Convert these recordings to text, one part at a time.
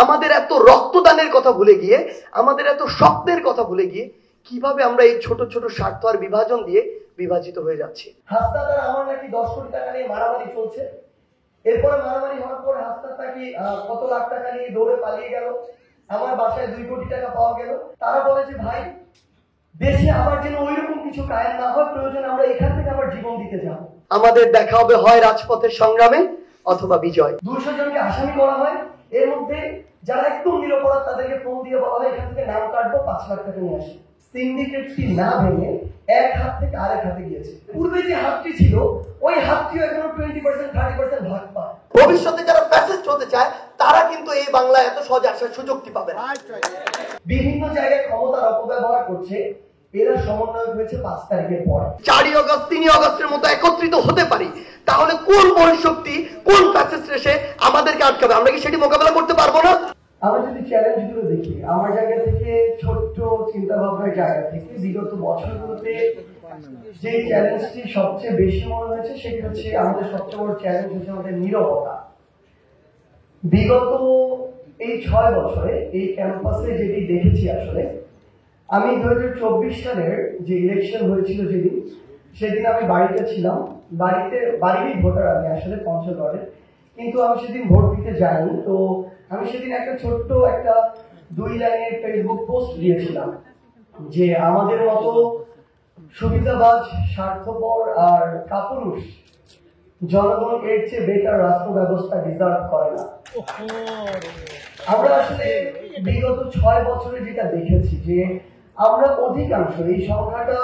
আমাদের এত রক্তদানের কথা ভুলে গিয়ে, আমাদের এত স্বপ্নের কথা ভুলে গিয়ে কিভাবে আমরা এই ছোট ছোট স্বার্থ আর বিভাজন দিয়ে বিভাজিত হয়ে যাচ্ছি। হাসনাত আর আমার নাকি 10 কোটি টাকা নিয়ে মারামারি চলছে, এরপরে মারামারি হওয়ার পর হাসনাত নাকি কত লাখ টাকা নিয়ে দৌড়ে পালিয়ে গেল, আমার বাসায় 2 কোটি টাকা পাওয়া গেল। তারা বলে যে ভাই দেশে আবার যেন ওইরকম কিছু কায়েম না হয়, প্রয়োজন আমরা এখান থেকে আবার জীবন দিতে যাব। আমাদের দেখা হবে হয় রাজপথের সংগ্রামে অথবা বিজয়। 200 জনকে আসামি করা হয়, এর মধ্যে যারা একদম নিরপরাধ তাদেরকে ফোন দিয়ে বলা হয় এখান থেকে নাম কাটবো, 5 লাখ টাকা নিয়ে আসে। সিন্ডিকেটটি না ভেঙে এক হাত থেকে আরেক হাতে গিয়েছে। পূর্বে যে হাতটি ছিল ওই হাতটিও এখনো 20% 30% ভাগ পায়। ভবিষ্যতে যারা ফ্যাসিস্ট হতে চায় তারা কিন্তু এই বাংলায় এত সহজে আসার সুযোগটি পাবে না। বিভিন্ন জায়গায় ক্ষমতার অপব্যবহার করছে, এরা সমন্বয় হয়েছে 5 তারিখের পর। 4 আগস্ট 3 আগস্টের মতো একত্রিত হতে পারি, তাহলে কোন বহিঃশক্তি, কোন ফ্যাসিস্ট এসে আমাদেরকে আটকাবে? আমরা কি সেটি মোকাবেলা করতে পারবো না? আমরা যদি চ্যালেঞ্জগুলো দেখি, আমার জায়গা থেকে, ছোট্ট চিন্তা ভাবনার জায়গা থেকে, বিগত বছরগুলোতে যে চ্যালেঞ্জটি সবচেয়ে বেশি মনে হয়েছে সেটি হচ্ছে আমাদের সবচেয়ে বড় চ্যালেঞ্জ হচ্ছে আমাদের নীরবতা। বিগত এই 6 বছরে এই ক্যাম্পাসে যেটি দেখেছি, আসলে আমি 2024 সালের যে ইলেকশন হয়েছিল সেদিন আমি বাড়িতে ছিলাম, বাড়িরই ভোটার আমি আসলে পঞ্চগড়ের, কিন্তু আমি সেদিন ভোট দিতে যাইনি। তো আমি সেদিন একটা ছোট্ট 2 লাইনের ফেসবুক পোস্ট দিয়েছিলাম যে আমাদের মতো সুবিধাবাজ, স্বার্থপর আর কাপুরুষ জনগণ এর চেয়ে বেটার রাষ্ট্র ব্যবস্থা ডিজার্ভ করে না। আমরা আসলে বিগত 6 বছরে যেটা দেখেছি যে আমরা অধিকাংশ, এই সংখ্যাটা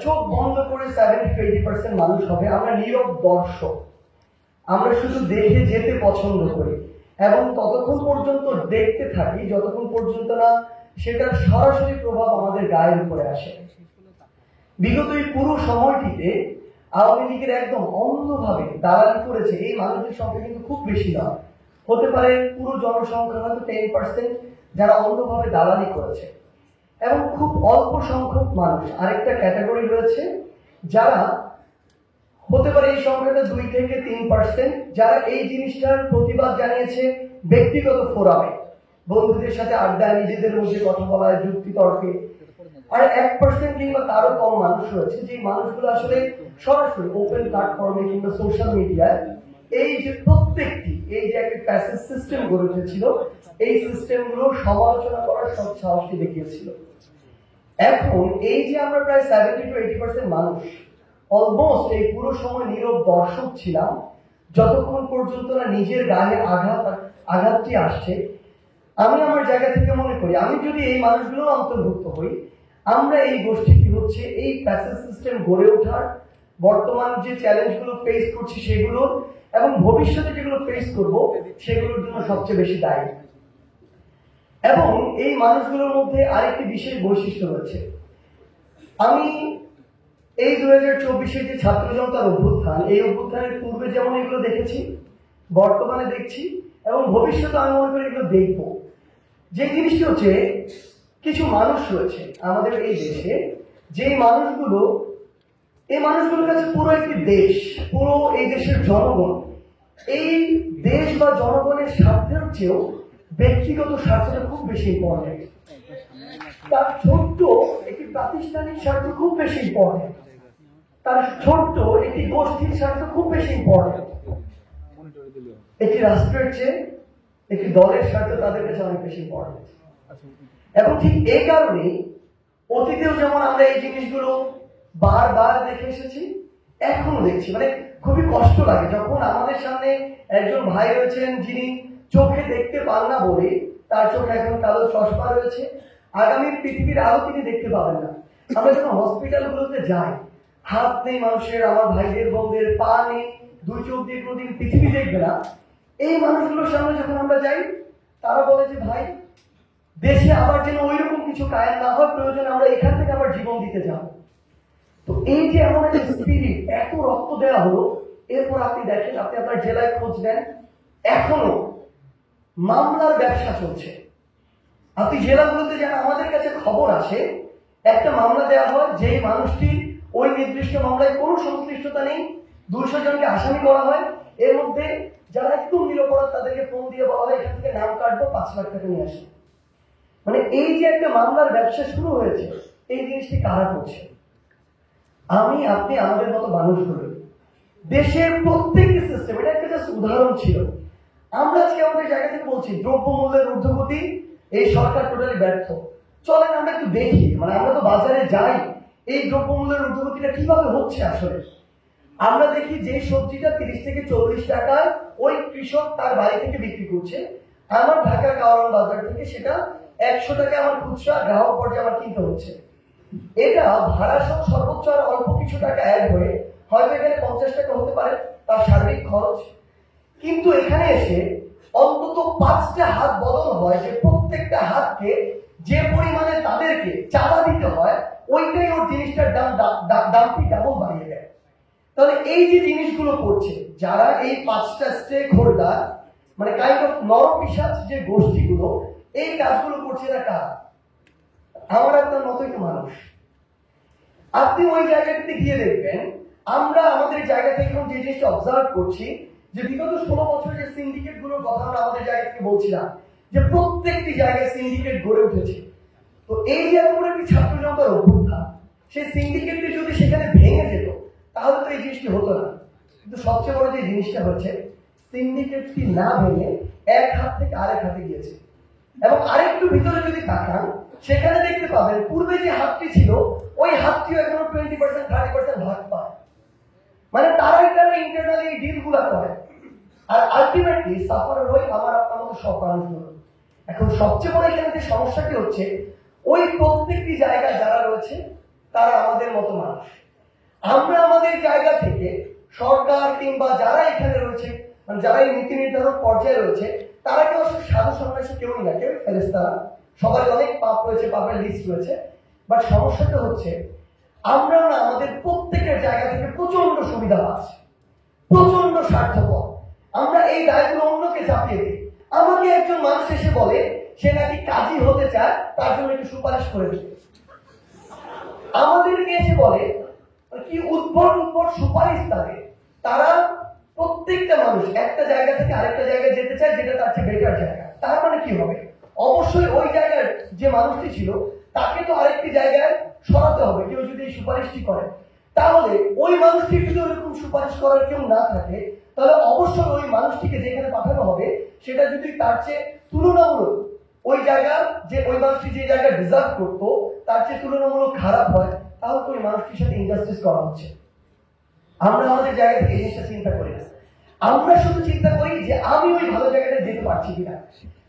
চোখ বন্ধ করে 70-80% মানুষ হবে, আমরা নীরব দর্শক। আমরা শুধু দেখে যেতে পছন্দ করি এবং ততক্ষণ পর্যন্ত দেখতে থাকি যতক্ষণ পর্যন্ত না সেটার সরাসরি প্রভাব আমাদের গায়ের উপরে আসে। বিগত এই পুরো সময়টিতে আওয়ামী লীগের একদম অন্ধভাবে দালালি করেছে এই মানুষদের সংখ্যা কিন্তু খুব বেশি নয়, হতে পারে পুরো জনসংখ্যা হয়তো 10% যারা অন্ধভাবে দালালি করেছে, এবং খুব অল্প সংখ্যক মানুষ আরেকটা ক্যাটাগরি রয়েছে যারা হতে পারে এই সংখ্যাটা 2 থেকে 3%, যারা এই জিনিসটার প্রতিবাদ জানিয়েছে ব্যক্তিগত ফোরামে, বন্ধুদের সাথে আড্ডায়, নিজেদের মধ্যে কথা বলায়, যুক্তি তর্কে। আর 1% কিংবা তারও কম মানুষ রয়েছে যে মানুষগুলো আসলে সরাসরি ওপেন প্ল্যাটফর্মে কিংবা সোশ্যাল মিডিয়ায় এই যে প্রত্যেকটি, এই যে একটা প্যাসেজ সিস্টেম গড়ে উঠেছিল, এই সিস্টেমগুলো সমালোচনা করার সব সাহসটি দেখিয়েছিল। এখন এই যে আমরা প্রায় 70-80% মানুষ অলমোস্ট এই পুরো সময় নীরব দর্শক ছিলাম, যতক্ষণ পর্যন্ত না নিজের গায়ে আঘাতটি আসছে। আমি আমার জায়গা থেকে মনে করি, আমি যদি এই মানুষগুলো অন্তর্ভুক্ত হই, আমরা এই গোষ্ঠীটি হচ্ছে এই প্যাসেজ সিস্টেম গড়ে ওঠার, বর্তমান যে চ্যালেঞ্জগুলো ফেস করছি সেগুলো এবং ভবিষ্যতে যেগুলো ফেস করব সেগুলোর জন্য সবচেয়ে বেশি দায়ী। এবং এই মানুষগুলোর মধ্যে আরেকটি বিশেষ বৈশিষ্ট্য রয়েছে। আমি এই 2024-এর যে ছাত্র জনতার অভ্যুত্থান, এই অভ্যুত্থানের পূর্বে যেমন এগুলো দেখেছি, বর্তমানে দেখছি এবং ভবিষ্যতে আমি মনে করি এগুলো দেখব। যে জিনিসটি হচ্ছে, কিছু মানুষ রয়েছে আমাদের এই দেশে, যে এই মানুষগুলোর কাছে পুরো একটি দেশ, পুরো এই দেশের জনগণ, এই দেশ বা জনগণের স্বার্থের চেয়েও ব্যক্তিগত স্বার্থটা খুব বেশি ইম্পর্টেন্ট। তার ছোট্ট একটি প্রাতিষ্ঠানিক স্বার্থ খুব বেশি ইম্পর্টেন্ট, তার ছোট্ট একটি গোষ্ঠীর স্বার্থ খুব বেশি ইম্পর্টেন্ট। একটি রাষ্ট্রের চেয়ে একটি দলের স্বার্থ তাদের কাছে অনেক বেশি ইম্পর্টেন্ট। এবং ঠিক এই কারণেই অতীতেও যেমন আমরা এই জিনিসগুলো বারবার দেখে এসেছি, এখনো দেখছি। মানে খুবই কষ্ট লাগে যখন আমাদের সামনে একজন ভাই রয়েছেন যিনি চোখে দেখতে পান না বলে তার চোখে এখন কালো চশমা রয়েছে, আগামী পৃথিবীর আলো তিনি দেখতে পাবেন না। আমরা যখন হসপিটালগুলোতে যাই, হাত নেই মানুষের, আমার ভাইদের বোনদের পা নেই, 2 চোখ দিয়ে কোনোদিন পৃথিবী দেখবে না, এই মানুষগুলোর সামনে যখন আমরা যাই, তারা বলে যে ভাই দেশে আবার যেন ওইরকম কিছু কায়েম না হয়, প্রয়োজন আমরা এখান থেকে আবার জীবন দিতে যাব। তো এই যে এমন একটা স্পিরিট, এত রক্ত দেওয়া হলো, এরপর আপনি দেখেন, আপনি আপনার জেলায় খোঁজ দেন, এখনো মামলার ব্যবসা চলছে। আপনি জেলাগুলোতে যান, আমাদের কাছে খবর আসে একটা মামলা দেওয়া হয়, যে মানুষটি ওই নির্দিষ্ট মামলায় কোনো সংশ্লিষ্টতা নেই, 200 জনকে আসামি করা হয়, এর মধ্যে যারা একটু নিরপরাধ তাদেরকে ফোন দিয়ে বলা হয় এখান থেকে নাম কাটবো, 5 লাখ টাকা নিয়ে আসে। মানে এই যে একটা মামলার ব্যবসা শুরু হয়েছে, এই জিনিসটি কারা করছে? আমি, আপনি, আমাদের মতো মানুষগুলো দেশের প্রত্যেকটি সিস্টেম, এটা একটা জাস্ট উদাহরণ ছিল। আমরা আজকে আমাদের জায়গা থেকে বলছি দ্রব্যমূল্যের ঊর্ধ্বগতি, এই সরকার টোটালি ব্যর্থ। চলেন আমরা একটু দেখি, মানে আমরা তো বাজারে যাই, এই দ্রব্যমূল্যের ঊর্ধ্বগতিটা কিভাবে হচ্ছে আসলে। আমরা দেখি যে সবজিটা 30 থেকে 40 টাকায় ওই কৃষক তার বাড়ি থেকে বিক্রি করছে, আমার ঢাকা কাওরান বাজার থেকে সেটা 100 টাকা আমার খুচরা গ্রাহক পর্যায়ে আমার কিনতে হচ্ছে। এটা ভাড়া সহ সর্বোচ্চ আর অল্প কিছু টাকা অ্যাড হয়ে হয়তো এখানে 50 টাকা হতে পারে তার সার্বিক খরচ। কিন্তু এখানে এসে অন্তত 5টা হাত বদল হয় যে প্রত্যেকটা হাতকে যে পরিমাণে তাদেরকে চাঁদা দিতে হয় ওইটাই ওর জিনিসটার দামটি ডাবল বাড়িয়ে দেয়। তাহলে এই যে জিনিসগুলো করছে যারা এই 5টা স্টেক হোল্ডার, মানে কাইন্ড অফ নরপিশাচ যে গোষ্ঠীগুলো এই কাজগুলো করছে না কারা? আমার আপনার মতোই তো মানুষ। আপনি ওই জায়গাটিতে গিয়ে দেখবেন আমরা আমাদের জায়গা থেকে এখন যে জিনিসটা অবজার্ভ করছি যে বিগত 16 বছরে যে সিন্ডিকেট গুলোর কথা আমরা আমাদের জায়গা থেকে বলছিলাম যে প্রত্যেকটি জায়গায় সিন্ডিকেট গড়ে উঠেছে। তো এই যে এত বড় একটি ছাত্র জনতার অভ্যুত্থান, সেই সিন্ডিকেটটি যদি সেখানে ভেঙে যেত তাহলে তো এই জিনিসটি হতো না। কিন্তু সবচেয়ে বড় যে জিনিসটা হচ্ছে সিন্ডিকেটটি না ভেঙে এক হাত থেকে আরেক হাতে গিয়েছে। এবং আরেকটু ভিতরে যদি তাকান সেখানে দেখতে পাবেন পূর্বে যে হাতটি ছিল ওই হাতটিও এখনো 20% 30% ভাগ পায়। মানে তারাই ইন্টারনালি এই ডিলগুলো করে, আর আলটিমেটলি সাফারার হই আমার আপনার মতো সব মানুষগুলো। এখন সবচেয়ে বড় এখানে যে সমস্যাটি হচ্ছে ওই প্রত্যেকটি জায়গায় যারা রয়েছে তারা আমাদের মতো মানুষ। আমরা আমাদের জায়গা থেকে সরকার কিংবা যারা এখানে রয়েছে, মানে যারা এই নীতি নির্ধারক পর্যায়ে রয়েছে, তারা কেউ সাধু সন্ন্যাসী কেউই না, কেউ ফেরেশতারা, সবার অনেক পাপ রয়েছে, পাপের লিস্ট রয়েছে। বাট সমস্যাটা হচ্ছে আমরা না আমাদের প্রত্যেকের জায়গা থেকে প্রচন্ড সুবিধা পাচ্ছি, প্রচন্ড স্বার্থপর। আমরা এই দায়গুলো অন্যকে চাপিয়ে দিই। আমাকে একজন মানুষ এসে বলে সে নাকি কাজী হতে চায়, তার জন্য একটু সুপারিশ করে দিতে। আমাদেরকে এসে বলে কি উদ্ভট সুপারিশ তাদের। তারা প্রত্যেকটা মানুষ একটা জায়গা থেকে আরেকটা জায়গায় যেতে চায় যেটা তার চেয়ে বেটার জায়গা। তার মানে কি হবে? অবশ্যই ওই জায়গার যে মানুষটি ছিল তাকে তো আরেকটি জায়গায় সরাতে হবে কেউ যদি এই সুপারিশটি করে। তাহলে ওই মানুষটির যদি ওইরকম সুপারিশ করার কেউ না থাকে তাহলে অবশ্যই ওই মানুষটিকে যেখানে পাঠানো হবে সেটা যদি তার চেয়ে তুলনামূলক ওই জায়গা যে ওই মানুষটি যে জায়গায় ডিজার্ভ করতো তার চেয়ে তুলনামূলক খারাপ হয়, তাহলে তো ওই মানুষটির সাথে ইনজাস্টিস করা হচ্ছে। আমরা আমাদের জায়গা থেকে এই জিনিসটা চিন্তা করি না। আমরা শুধু চিন্তা করি যে আমি ওই ভালো জায়গাটা যেতে পারছি কিনা।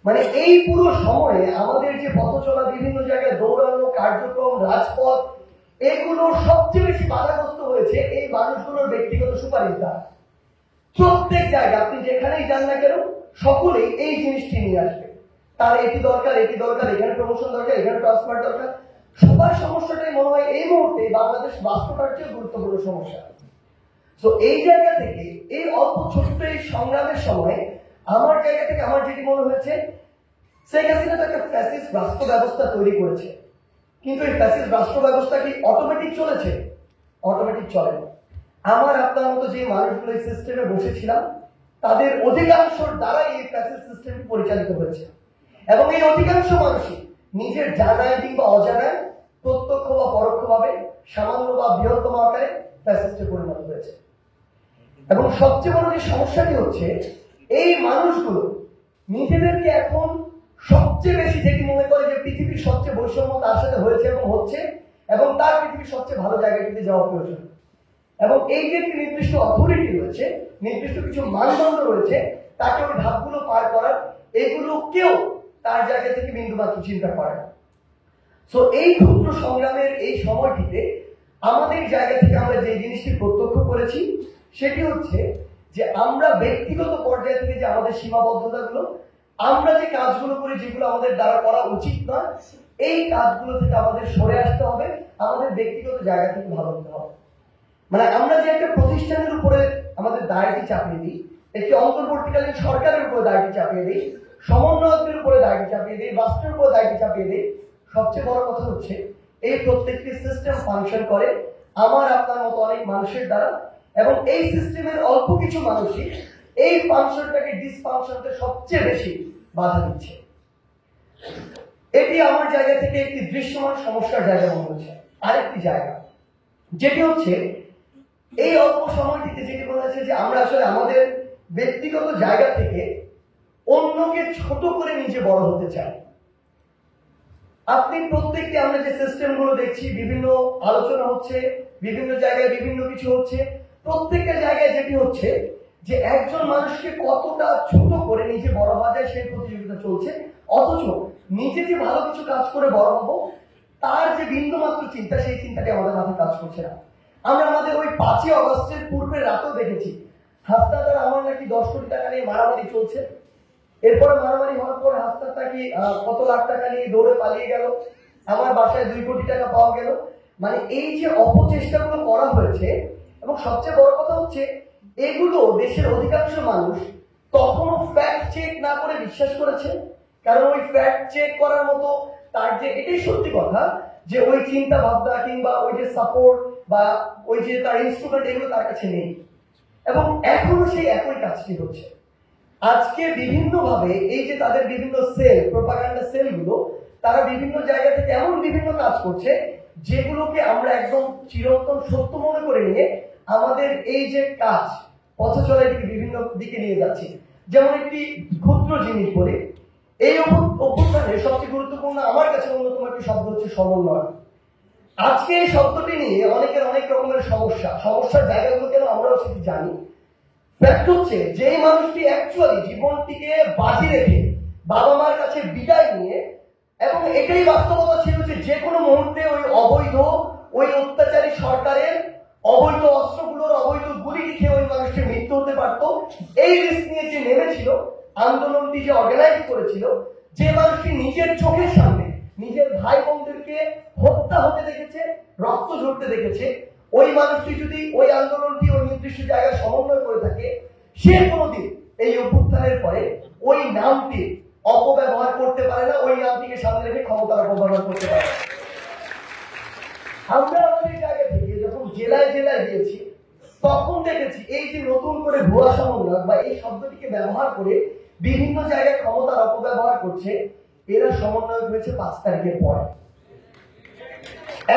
মানে এই পুরো সময়ে আমাদের যে পথ চলা, বিভিন্ন জায়গায় দৌড়ানো, কার্যক্রম, রাজপথ, এগুলো সবচেয়ে বেশি বাধাগ্রস্ত হয়েছে এই মানুষগুলোর ব্যক্তিগত সুপারিশ দ্বারা। প্রত্যেক জায়গায় আপনি যেখানেই যান না কেন সকলেই এই জিনিসটি নিয়ে আসবে, তার এটি দরকার, এটি দরকার, এখানে প্রমোশন দরকার, এখানে ট্রান্সফার দরকার। সবার সমস্যাটাই মনে হয় এই মুহূর্তে বাংলাদেশ বাস্তবতার চেয়ে গুরুত্বপূর্ণ সমস্যা। তো এই জায়গা থেকে এই অল্প ছোট্ট এই সংগ্রামের সময় আমার জায়গা থেকে আমার যেটি মনে হয়েছে শেখ হাসিনা তো একটা ফ্যাসিস্ট রাষ্ট্র ব্যবস্থা তৈরি করেছে, কিন্তু এই ফ্যাসিস্ট রাষ্ট্র ব্যবস্থা কি অটোমেটিক চলেছে? অটোমেটিক চলে না। আমার আপনার মতো যে মানুষগুলো এই সিস্টেমে বসেছিলাম তাদের অধিকাংশর দ্বারা এই ফ্যাসিস্ট সিস্টেমটি পরিচালিত হয়েছে, এবং এই অধিকাংশ মানুষই নিজের জানায় কিংবা অজানায় প্রত্যক্ষ বা পরোক্ষভাবে সামান্য বা বৃহত্তম আকারে ফ্যাসিস্টে পরিণত হয়েছে। এবং সবচেয়ে বড় যে সমস্যাটি হচ্ছে এই মানুষগুলো নিজেদেরকে এখন সবচেয়ে বেশি যেটি মনে করে যে পৃথিবীর সবচেয়ে বৈষম্য তার সাথে হয়েছে এবং হচ্ছে, এবং তার পৃথিবীর সবচেয়ে ভালো জায়গাটিতে যাওয়া প্রয়োজন। এবং এই যে একটি নির্দিষ্ট অথরিটি রয়েছে, নির্দিষ্ট কিছু মানদণ্ড রয়েছে, তাকে ওই ধাপগুলো পার করার, এগুলো কেউ তার জায়গা থেকে বিন্দুমাত্র চিন্তা করে না। সো এই ক্ষুদ্র সংগ্রামের এই সময়টিতে আমাদের জায়গা থেকে আমরা যে জিনিসটি প্রত্যক্ষ করেছি সেটি হচ্ছে যে আমরা ব্যক্তিগত পর্যায় থেকে যে আমাদের সীমাবদ্ধতাগুলো, আমরা যে কাজগুলো করি যেগুলো আমাদের দ্বারা করা উচিত নয়, এই কাজগুলো থেকে আমাদের সরে আসতে হবে, আমাদের ব্যক্তিগত জায়গা থেকে ভালো হতে হবে। মানে আমরা যে একটা প্রতিষ্ঠানের উপরে আমাদের দায়টি চাপিয়ে দিই, একটি অন্তর্বর্তীকালীন সরকারের উপরে দায়টি চাপিয়ে দিই, সমন্বয়কদের উপরে দায়টি চাপিয়ে দিই, রাষ্ট্রের উপরে দায়টি চাপিয়ে দিই, সবচেয়ে বড় কথা হচ্ছে এই প্রত্যেকটি সিস্টেম ফাংশন করে আমার আপনার মতো অনেক মানুষের দ্বারা, এবং এই সিস্টেমের অল্প কিছু মানুষই এই ফাংশনটাকে ডিসফাংশনকে সবচেয়ে বেশি বাধা দিচ্ছে। এটি আমার জায়গা থেকে একটি দৃশ্যমান সমস্যার জায়গা মনে হচ্ছে। আরেকটি জায়গা যেটি হচ্ছে এই অল্প সময়টিতে যেটি মনে হচ্ছে যে আমরা আসলে আমাদের ব্যক্তিগত জায়গা থেকে অন্যকে ছোট করে নিজে বড় হতে চাই। আপনি প্রত্যেকটি আমরা যে সিস্টেমগুলো দেখছি, বিভিন্ন আলোচনা হচ্ছে, বিভিন্ন জায়গায় বিভিন্ন কিছু হচ্ছে, প্রত্যেকটা জায়গায় যেটি হচ্ছে যে একজন মানুষকে কতটা ছোট করে নিজে বড় হওয়া যায় সেই প্রতিযোগিতা চলছে, অথচ নিজে যে ভালো কিছু কাজ করে বড় হবো তার যে বিন্দুমাত্র চিন্তা, সেই চিন্তাটি আমাদের মাথায় কাজ করছে না। আমরা আমাদের ওই 5ই অগস্টের পূর্বের রাতেও দেখেছি হাসনাত আর আমার নাকি 10 কোটি টাকা নিয়ে মারামারি চলছে। এরপরে মারামারি হওয়ার পর হাসনাত নাকি কত লাখ টাকা নিয়ে দৌড়ে পালিয়ে গেল, আমার বাসায় 2 কোটি টাকা পাওয়া গেল। মানে এই যে অপচেষ্টাগুলো করা হয়েছে, এবং সবচেয়ে বড় কথা হচ্ছে এগুলো দেশের অধিকাংশ মানুষ তখনও ফ্যাক্ট চেক না করে বিশ্বাস করেছে। কারণ ওই ফ্যাক্ট চেক করার মতো তার যে, এটাই সত্যি কথা যে ওই চিন্তা ভাবনা কিংবা ওই যে সাপোর্ট বা ওই যে তার ইনস্ট্রুমেন্ট এগুলো তার কাছে নেই, এবং এখনো সেই একই কাজটি হচ্ছে। আজকে বিভিন্ন ভাবে এই যে তাদের বিভিন্ন সেল, প্রোপাগান্ডা সেলগুলো, তারা বিভিন্ন জায়গা থেকে এমন বিভিন্ন কাজ করছে যেগুলোকে আমরা একদম চিরন্তন সত্য মনে করে নিয়ে আমাদের এই যে কাজ পথ চলাটিকে বিভিন্ন দিকে নিয়ে যাচ্ছি। যেমন একটি ক্ষুদ্র জিনিস বলি, এই অভ্যুত্থানে সবচেয়ে গুরুত্বপূর্ণ আমার কাছে অন্যতম একটি শব্দ হচ্ছে সমন্বয়। আজকে এই শব্দটি নিয়ে অনেকের অনেক রকমের সমস্যার জায়গাগুলো কেন আমরাও সেটি জানি। ফ্যাক্ট হচ্ছে যে মানুষটি অ্যাকচুয়ালি জীবনটিকে বাজি রেখে বাবা মার কাছে বিদায় নিয়ে, এবং এটাই বাস্তবতা ছিল যে কোনো মুহূর্তে ওই অবৈধ, ওই অত্যাচারী সরকারের অবৈধ অস্ত্রগুলোর অবৈধ গুলি খেয়ে ওই মানুষটির মৃত্যু হতে পারত, এই রিস্ক নিয়ে যে নেমেছিল, আন্দোলনটি যে অর্গানাইজ করেছিল, যে মানুষটি নিজের চোখের সামনে নিজের ভাই বোনদেরকে হত্যা হতে দেখেছে, রক্ত ঝরতে দেখেছে, ওই মানুষটি যদি ওই আন্দোলনটি ওই নির্দিষ্ট জায়গায় সমন্বয় করে থাকে, সে কোনোদিন এই অভ্যুত্থানের পরে ওই নামটি অপব্যবহার করতে পারে না, ওই নামটিকে সামনে রেখে ক্ষমতার অপব্যবহার করতে পারে না। আমরা আমাদের জায়গা থেকে যখন জেলায় জেলায় গিয়েছি, তখন দেখেছি এই যে নতুন করে ভুয়া সমন্বয় বা এই শব্দটিকে ব্যবহার করে বিভিন্ন জায়গায় ক্ষমতার অপব্যবহার করছে, এরা সমন্বয় হয়েছে 5 তারিখের পরে।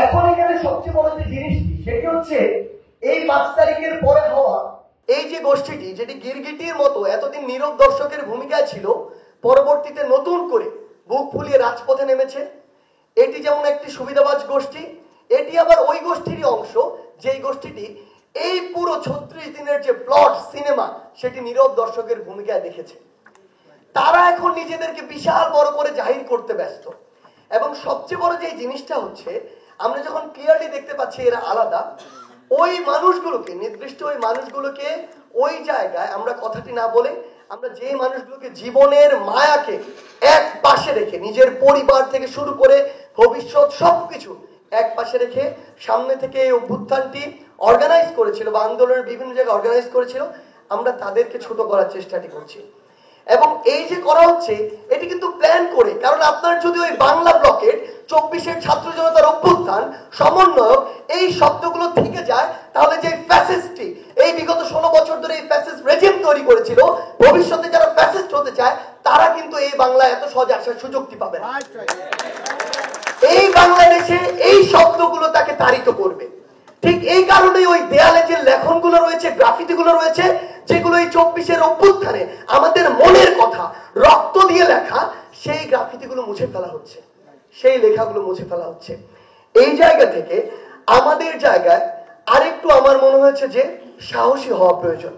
এখন এখানে সবচেয়ে বড় যে জিনিসটি, সেটি হচ্ছে এই 5 তারিখের পরে হওয়া এই যে গোষ্ঠীটি, যেটি গিরগিটির মতো এতদিন নীরব দর্শকের ভূমিকায় ছিল, পরবর্তীতে নতুন করে বুক ফুলিয়ে রাজপথে নেমেছে। এটি যেমন একটি সুবিধাবাজ গোষ্ঠী, এটি আবার ওই গোষ্ঠীরই অংশ যেই গোষ্ঠীটি এই পুরো 36 দিনের যে প্লট সিনেমা, সেটি নীরব দর্শকের ভূমিকায় দেখেছে। তারা এখন নিজেদেরকে বিশাল বড় করে জাহির করতে ব্যস্ত। এবং সবচেয়ে বড় যে জিনিসটা হচ্ছে, আমরা যখন ক্লিয়ারলি দেখতে পাচ্ছি এরা আলাদা, ওই মানুষগুলোকে, নির্দিষ্ট ওই মানুষগুলোকে ওই জায়গায় আমরা কথাটি না বলে, আমরা যে মানুষগুলোকে জীবনের মায়াকে এক পাশে রেখে, নিজের পরিবার থেকে শুরু করে ভবিষ্যৎ সবকিছু এক পাশে রেখে সামনে থেকে এই অভ্যুত্থানটি অর্গানাইজ করেছিল বা আন্দোলনের বিভিন্ন জায়গায় অর্গানাইজ করেছিল, আমরা তাদেরকে ছোট করার চেষ্টাটি করছি। এবং এই যে করা হচ্ছে, এটি কিন্তু প্ল্যান করে। কারণ আপনার যদি ওই বাংলা ব্লকের 24-এর ছাত্র জনতার অভ্যুত্থান সমন্বয়ক এই শব্দগুলো থেকে যায়, তাহলে যে ফ্যাসিস্টটি এই বিগত 16 বছর ধরে এই ফ্যাসিস্ট রেজিম তৈরি করেছিল, ভবিষ্যতে যারা ফ্যাসিস্ট হতে চায় তারা কিন্তু এই বাংলায় এত সহজে আসার সুযোগটি পাবে না। এই বাংলাদেশে এই শব্দগুলো তাকে তাড়িত করবে। ঠিক এই কারণেই ওই দেয়ালে যে লেখনগুলো রয়েছে, গ্রাফিতিগুলো রয়েছে, যেগুলো এই 24-এর অভ্যুত্থানে আমাদের মনের কথা রক্ত দিয়ে লেখা, সেই গ্রাফিতিগুলো মুছে ফেলা হচ্ছে, সেই লেখাগুলো মুছে ফেলা হচ্ছে। এই জায়গা থেকে আমাদের জায়গায় আরেকটু আমার মনে হয়েছে যে সাহসী হওয়া প্রয়োজন।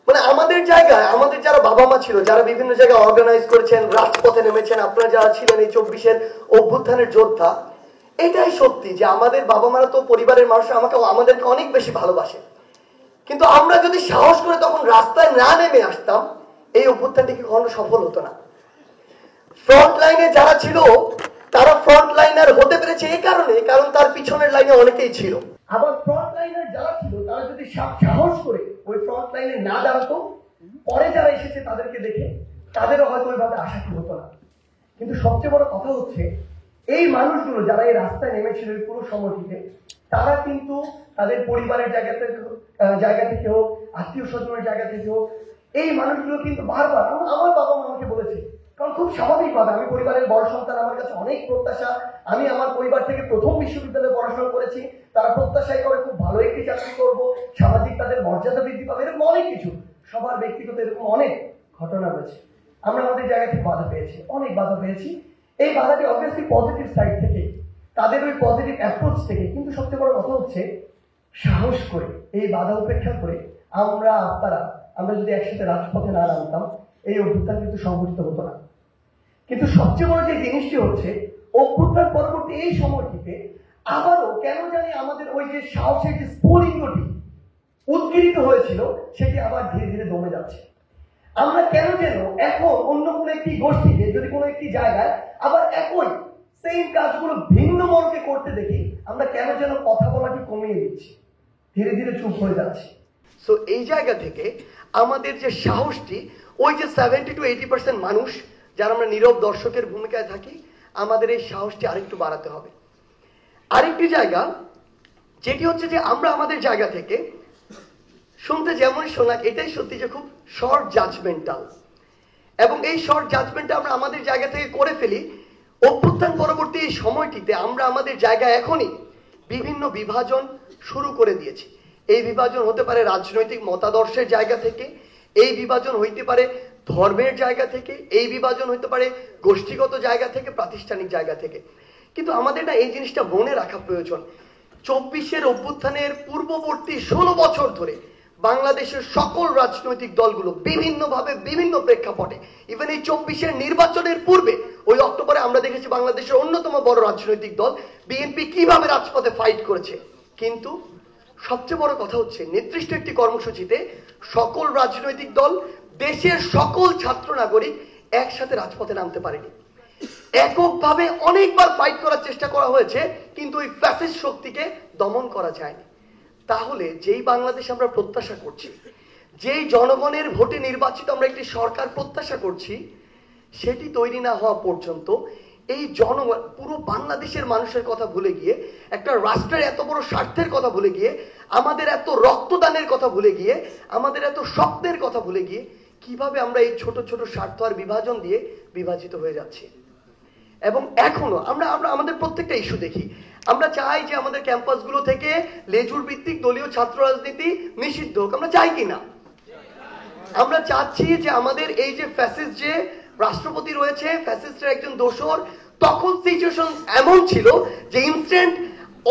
মানে আমাদের জায়গায় আমাদের যারা বাবা মা ছিল, যারা বিভিন্ন জায়গায় অর্গানাইজ করেছেন, রাজপথে নেমেছেন, আপনারা যারা ছিলেন এই 24-এর অভ্যুত্থানের যোদ্ধা, এটাই সত্যি যে আমাদের বাবা মারা তো, পরিবারের মানুষ আমাদেরকে অনেক বেশি ভালোবাসে। কিন্তু আমরা যদি সাহস করে তখন রাস্তায় না নেমে আসতাম, এই অভ্যুত্থানটি কখনো সফল হতো না। ফ্রন্ট লাইনে যারা ছিল তারা ফ্রন্ট লাইনার হতে পেরেছে এই কারণে, কারণ তার পিছনের লাইনে অনেকেই ছিল। আবার ফ্রন্ট লাইনার যারা ছিল তারা যদি সাহস করে ওই ফ্রন্ট লাইনে না দাঁড়াতো, পরে যারা এসেছে তাদেরকে দেখে তাদেরও হয়তো ওইভাবে আশা হতো না। কিন্তু সবচেয়ে বড় কথা হচ্ছে, এই মানুষগুলো যারা এই রাস্তায় নেমেছিল এই পুরো সময়টিতে, তারা কিন্তু তাদের পরিবারের জায়গা থেকে হোক, আত্মীয় স্বজনের জায়গা থেকে হোক, এই মানুষগুলো কিন্তু বারবার আমার বাবা মা আমাকে বলেছে, কারণ খুব স্বাভাবিক কথা, আমি পরিবারের বড় সন্তান, আমার কাছে অনেক প্রত্যাশা, আমি আমার পরিবার থেকে প্রথম বিশ্ববিদ্যালয়ে পড়াশোনা করেছি, তারা প্রত্যাশাই করে খুব ভালো একটি চাকরি করব, সামাজিক তাদের মর্যাদা বৃদ্ধি পাবে, এরকম অনেক কিছু, সবার ব্যক্তিগত এরকম অনেক ঘটনা রয়েছে। আমরা আমাদের জায়গা থেকে বাধা পেয়েছি, অনেক বাধা পেয়েছি। এই বাধাটি অবভিয়াসলি পজিটিভ সাইড থেকে, তাদের ওই পজিটিভ অ্যাপ্রোচ থেকে, কিন্তু সবচেয়ে বড় কথা হচ্ছে সাহস করে এই বাধা উপেক্ষা করে আমরা যদি একসাথে রাজপথে না নামতাম, এই অভ্যুত্থান কিন্তু সংঘটিত হতো না। কিন্তু সবচেয়ে বড় যে জিনিসটি হচ্ছে, অভ্যুত্থান পরবর্তী এই সময়টিতে আবারও কেন জানি আমাদের ওই যে সাহসের যে স্ফুলিঙ্গটি উদ্গীরিত হয়েছিল, সেটি আবার ধীরে ধীরে দমে যাচ্ছে। আমরা কেন যেন এখন অন্য কোনো একটি গোষ্ঠীকে যদি কোনো একটি জায়গায় আবার একই সেম কাজগুলো ভিন্ন মর্গে করতে দেখি, আমরা কেন যেন কথা বলাটি কমিয়ে দিচ্ছি, ধীরে ধীরে চুপ হয়ে যাচ্ছি। সো এই জায়গা থেকে আমাদের যে সাহসটি, ওই যে 70 to 80% মানুষ যারা আমরা নীরব দর্শকের ভূমিকায় থাকি, আমাদের এই সাহসটি আরেকটু বাড়াতে হবে। আরেকটি জায়গা যেটি হচ্ছে যে আমরা আমাদের জায়গা থেকে শুনতে যেমন শোনাক, এটাই সত্যি যে খুব শর্ট জাজমেন্টাল, এবং এই শর্ট জাজমেন্টটা আমরা আমাদের জায়গা থেকে করে ফেলি। অভ্যুত্থান পরবর্তী এই সময়টিতে আমরা আমাদের জায়গায় এখনই বিভিন্ন বিভাজন শুরু করে দিয়েছি। এই বিভাজন হতে পারে রাজনৈতিক মতাদর্শের জায়গা থেকে, এই বিভাজন হইতে পারে ধর্মের জায়গা থেকে, এই বিভাজন হইতে পারে গোষ্ঠীগত জায়গা থেকে, প্রাতিষ্ঠানিক জায়গা থেকে। কিন্তু আমাদের না এই জিনিসটা মনে রাখা প্রয়োজন, 24-এর অভ্যুত্থানের পূর্ববর্তী 16 বছর ধরে বাংলাদেশের সকল রাজনৈতিক দলগুলো বিভিন্নভাবে বিভিন্ন প্রেক্ষাপটে, ইভেন এই 24-এর নির্বাচনের পূর্বে ওই অক্টোবরে আমরা দেখেছি বাংলাদেশের অন্যতম বড় রাজনৈতিক দল বিএনপি কিভাবে রাজপথে ফাইট করেছে। কিন্তু সবচেয়ে বড় কথা হচ্ছে, নির্দিষ্ট একটি কর্মসূচিতে সকল রাজনৈতিক দল, দেশের সকল ছাত্র নাগরিক একসাথে রাজপথে নামতে পারেনি। এককভাবে অনেকবার ফাইট করার চেষ্টা করা হয়েছে, কিন্তু ওই ফ্যাসিস্ট শক্তিকে দমন করা যায়নি। তাহলে যেই বাংলাদেশ আমরা প্রত্যাশা করছি, যেই জনগণের ভোটে নির্বাচিত আমরা একটি সরকার প্রত্যাশা করছি, সেটি তৈরি না হওয়া পর্যন্ত এই জনগণ, পুরো বাংলাদেশের মানুষের কথা ভুলে গিয়ে, একটা রাষ্ট্রের এত বড় স্বার্থের কথা ভুলে গিয়ে, আমাদের এত রক্তদানের কথা ভুলে গিয়ে, আমাদের এত স্বপ্নের কথা ভুলে গিয়ে, কিভাবে আমরা এই ছোট ছোট স্বার্থ আর বিভাজন দিয়ে বিভাজিত হয়ে যাচ্ছি। এবং এখনো আমরা আমাদের প্রত্যেকটা ইস্যু দেখি, আমরা চাই যে আমাদের ক্যাম্পাসগুলো থেকে লেজুর ভিত্তিক দলীয় ছাত্র রাজনীতি নিষিদ্ধ হোক। আমরা চাই কিনা? আমরা চাচ্ছি যে আমাদের এই যে ফ্যাসিস্ট যে রাষ্ট্রপতি রয়েছে, ফ্যাসিস্টের একজন দোসর, তখন সিচুয়েশন এমন ছিল যে ইনস্ট্যান্ট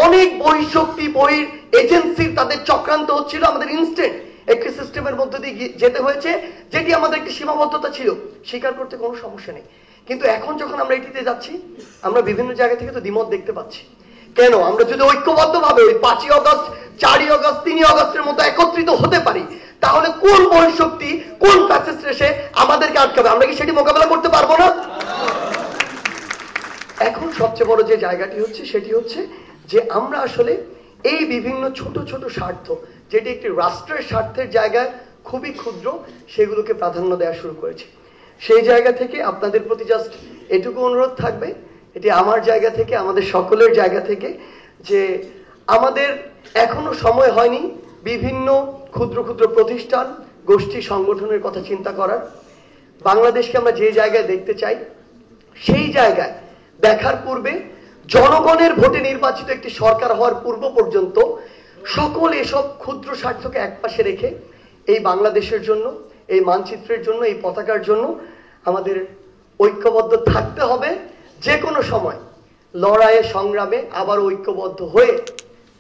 অনেক বহিঃশক্তি, বহির এজেন্সির তাদের চক্রান্ত হচ্ছিল, আমাদের ইনস্ট্যান্ট একটি সিস্টেমের মধ্যে দিয়ে যেতে হয়েছে, যেটি আমাদের একটি সীমাবদ্ধতা ছিল, স্বীকার করতে কোনো সমস্যা নেই। কিন্তু এখন যখন আমরা এটিতে যাচ্ছি, আমরা বিভিন্ন জায়গা থেকে তো দ্বিমত দেখতে পাচ্ছি। কেন? আমরা যদি ঐক্যবদ্ধভাবে ওই 5ই অগস্ট, 4ই অগস্ট, 3ই অগস্টের মতো একত্রিত হতে পারি, তাহলে কোন বহিঃশক্তি, কোন ফ্যাসিস্ট এসে আমাদেরকে আটকাবে? আমরা কি সেটি মোকাবেলা করতে পারবো না? এখন সবচেয়ে বড় যে জায়গাটি হচ্ছে, সেটি হচ্ছে যে আমরা আসলে এই বিভিন্ন ছোট ছোট স্বার্থ, যেটি একটি রাষ্ট্রের স্বার্থের জায়গায় খুবই ক্ষুদ্র, সেগুলোকে প্রাধান্য দেওয়া শুরু করেছে। সেই জায়গা থেকে আপনাদের প্রতি জাস্ট এটুকু অনুরোধ থাকবে, এটি আমার জায়গা থেকে, আমাদের সকলের জায়গা থেকে, যে আমাদের এখনো সময় হয়নি বিভিন্ন ক্ষুদ্র ক্ষুদ্র প্রতিষ্ঠান, গোষ্ঠী, সংগঠনের কথা চিন্তা করার। বাংলাদেশকে আমরা যে জায়গায় দেখতে চাই, সেই জায়গায় দেখার পূর্বে, জনগণের ভোটে নির্বাচিত একটি সরকার হওয়ার পূর্ব পর্যন্ত সকল এসব ক্ষুদ্র স্বার্থকে একপাশে রেখে এই বাংলাদেশের জন্য, এই মানচিত্রের জন্য, এই পতাকার জন্য আমাদের ঐক্যবদ্ধ থাকতে হবে। যে কোনো সময় লড়াইয়ে, সংগ্রামে আবার ঐক্যবদ্ধ হয়ে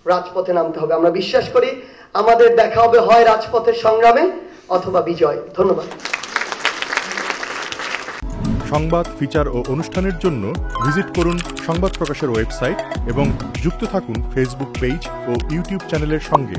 রাজপথে নামতে হবে। আমরা বিশ্বাস করি আমাদের দেখা হবে হয় রাজপথের সংগ্রামে অথবা বিজয়। ধন্যবাদ। সংবাদ, ফিচার ও অনুষ্ঠানের জন্য ভিজিট করুন সংবাদ প্রকাশের ওয়েবসাইট এবং যুক্ত থাকুন ফেসবুক পেজ ও ইউটিউব চ্যানেলের সঙ্গে।